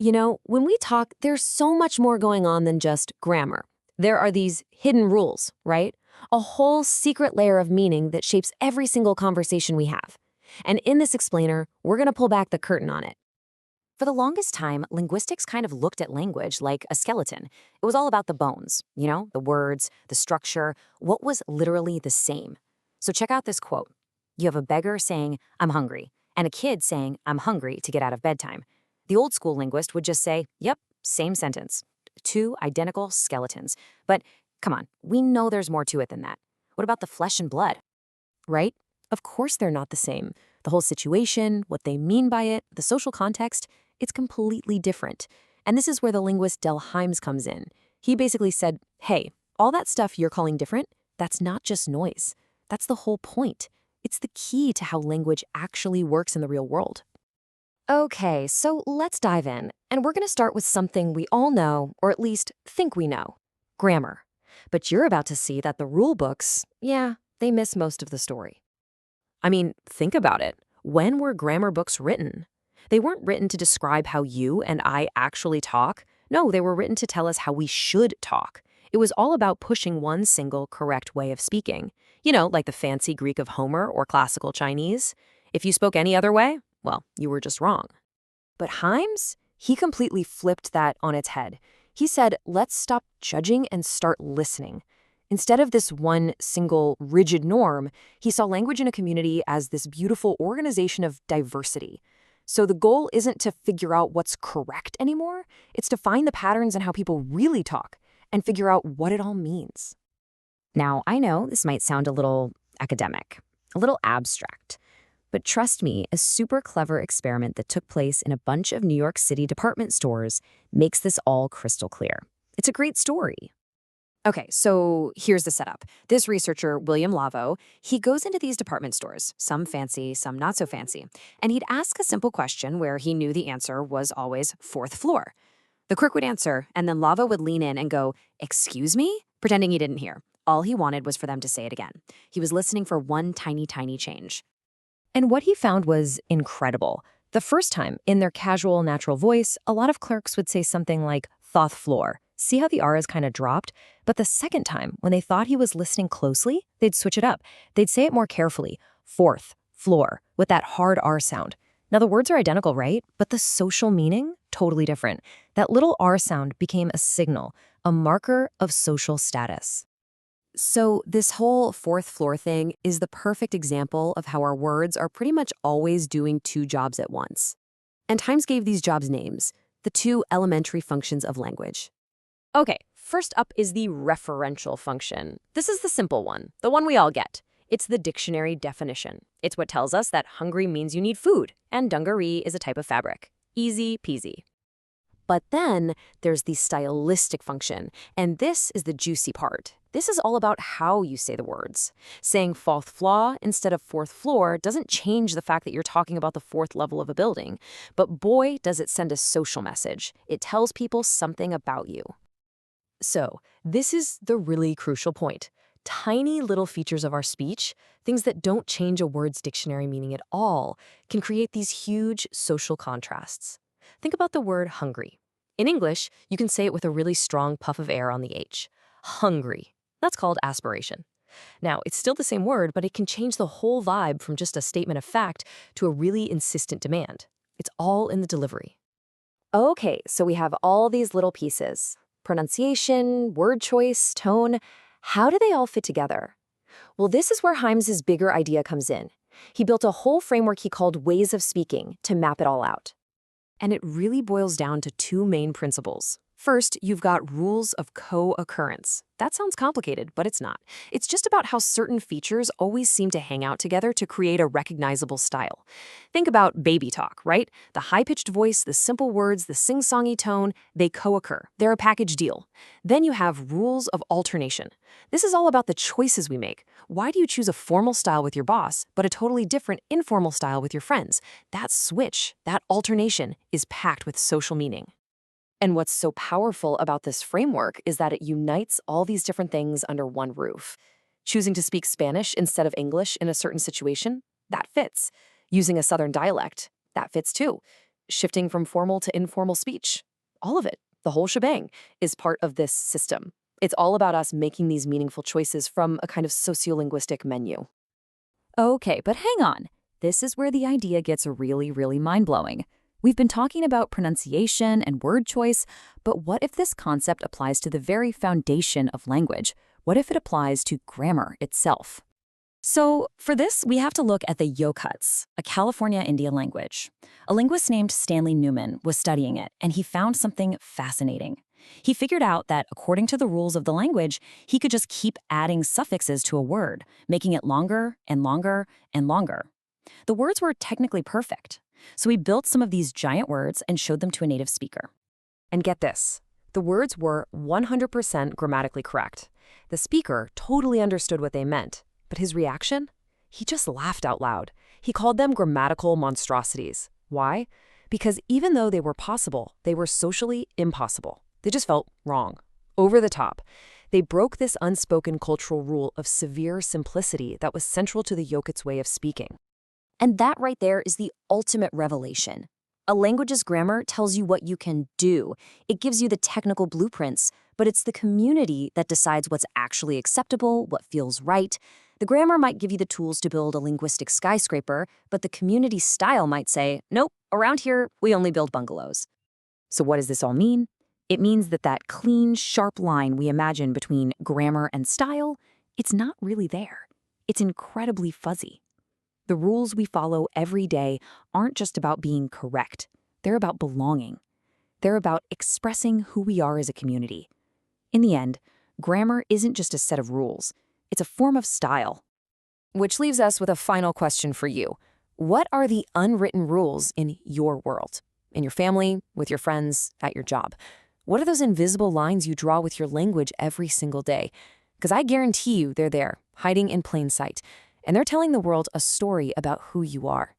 When we talk, there's so much more going on than just grammar. There are these hidden rules, right? A whole secret layer of meaning that shapes every single conversation we have. And in this explainer, we're going to pull back the curtain on it. For the longest time, linguistics kind of looked at language like a skeleton. It was all about the bones, the words, the structure, what was literally the same. So check out this quote. You have a beggar saying, "I'm hungry," and a kid saying, "I'm hungry," to get out of bedtime. The old school linguist would just say, yep, same sentence. Two identical skeletons. But come on, we know there's more to it than that. What about the flesh and blood? Right? Of course they're not the same. The whole situation, what they mean by it, the social context, it's completely different. And this is where the linguist Del Hymes comes in. He basically said, hey, all that stuff you're calling different, that's not just noise. That's the whole point. It's the key to how language actually works in the real world. Okay, so let's dive in. And we're going to start with something we all know, or at least think we know, grammar. But you're about to see that the rule books, yeah, they miss most of the story. I mean, think about it. When were grammar books written? They weren't written to describe how you and I actually talk. No, they were written to tell us how we should talk. It was all about pushing one single correct way of speaking. Like the fancy Greek of Homer or classical Chinese. If you spoke any other way, well, you were just wrong. But Hymes, he completely flipped that on its head. He said, let's stop judging and start listening. Instead of this one single rigid norm, he saw language in a community as this beautiful organization of diversity. So the goal isn't to figure out what's correct anymore. It's to find the patterns in how people really talk and figure out what it all means. Now, I know this might sound a little academic, a little abstract. But trust me, a super clever experiment that took place in a bunch of New York City department stores makes this all crystal clear. It's a great story. Okay, so here's the setup. This researcher, William Lavo, he goes into these department stores, some fancy, some not so fancy, and he'd ask a simple question where he knew the answer was always fourth floor. The clerk would answer, and then Lavo would lean in and go, "Excuse me?" pretending he didn't hear. All he wanted was for them to say it again. He was listening for one tiny, tiny change. And what he found was incredible. The first time, in their casual, natural voice, a lot of clerks would say something like, "thoth floor." See how the R is kind of dropped? But the second time, when they thought he was listening closely, they'd switch it up. They'd say it more carefully, "fourth, floor," with that hard R sound. Now, the words are identical, right? But the social meaning, totally different. That little R sound became a signal, a marker of social status. So this whole fourth floor thing is the perfect example of how our words are pretty much always doing two jobs at once. And Hymes gave these jobs names, the two elementary functions of language. Okay, first up is the referential function. This is the simple one, the one we all get. It's the dictionary definition. It's what tells us that hungry means you need food, and dungaree is a type of fabric. Easy peasy. But then there's the stylistic function, and this is the juicy part. This is all about how you say the words. Saying fourth floor instead of fourth floor doesn't change the fact that you're talking about the fourth level of a building. But boy, does it send a social message. It tells people something about you. So, this is the really crucial point. Tiny little features of our speech, things that don't change a word's dictionary meaning at all, can create these huge social contrasts. Think about the word hungry. In English, you can say it with a really strong puff of air on the H. Hungry. That's called aspiration. Now, it's still the same word, but it can change the whole vibe from just a statement of fact to a really insistent demand. It's all in the delivery. Okay, so we have all these little pieces. Pronunciation, word choice, tone. How do they all fit together? Well, this is where Hymes's bigger idea comes in. He built a whole framework he called Ways of Speaking to map it all out. And it really boils down to two main principles. First, you've got rules of co-occurrence. That sounds complicated, but it's not. It's just about how certain features always seem to hang out together to create a recognizable style. Think about baby talk, right? The high-pitched voice, the simple words, the sing-songy tone, they co-occur. They're a package deal. Then you have rules of alternation. This is all about the choices we make. Why do you choose a formal style with your boss, but a totally different informal style with your friends? That switch, that alternation, is packed with social meaning. And what's so powerful about this framework is that it unites all these different things under one roof. Choosing to speak Spanish instead of English in a certain situation, that fits. Using a Southern dialect, that fits too. shifting from formal to informal speech. All of it, the whole shebang, is part of this system. It's all about us making these meaningful choices from a kind of sociolinguistic menu. Okay, but hang on. This is where the idea gets really, really mind-blowing. We've been talking about pronunciation and word choice, but what if this concept applies to the very foundation of language? What if it applies to grammar itself? So, for this, we have to look at the Yokuts, a California Indian language. A linguist named Stanley Newman was studying it, and he found something fascinating. He figured out that, according to the rules of the language, he could just keep adding suffixes to a word, making it longer and longer and longer. The words were technically perfect, so he built some of these giant words and showed them to a native speaker. And get this, the words were 100% grammatically correct. The speaker totally understood what they meant, but his reaction? He just laughed out loud. He called them grammatical monstrosities. Why? Because even though they were possible, they were socially impossible. They just felt wrong, over the top. They broke this unspoken cultural rule of severe simplicity that was central to the Yokuts' way of speaking. And that right there is the ultimate revelation. A language's grammar tells you what you can do. It gives you the technical blueprints, but it's the community that decides what's actually acceptable, what feels right. The grammar might give you the tools to build a linguistic skyscraper, but the community style might say, nope, around here, we only build bungalows. So what does this all mean? It means that clean, sharp line we imagine between grammar and style, it's not really there. It's incredibly fuzzy. The rules we follow every day aren't just about being correct. They're about belonging. They're about expressing who we are as a community. In the end, grammar isn't just a set of rules. It's a form of style. Which leaves us with a final question for you. What are the unwritten rules in your world? In your family, with your friends, at your job? What are those invisible lines you draw with your language every single day? Because I guarantee you they're there, hiding in plain sight. And they're telling the world a story about who you are.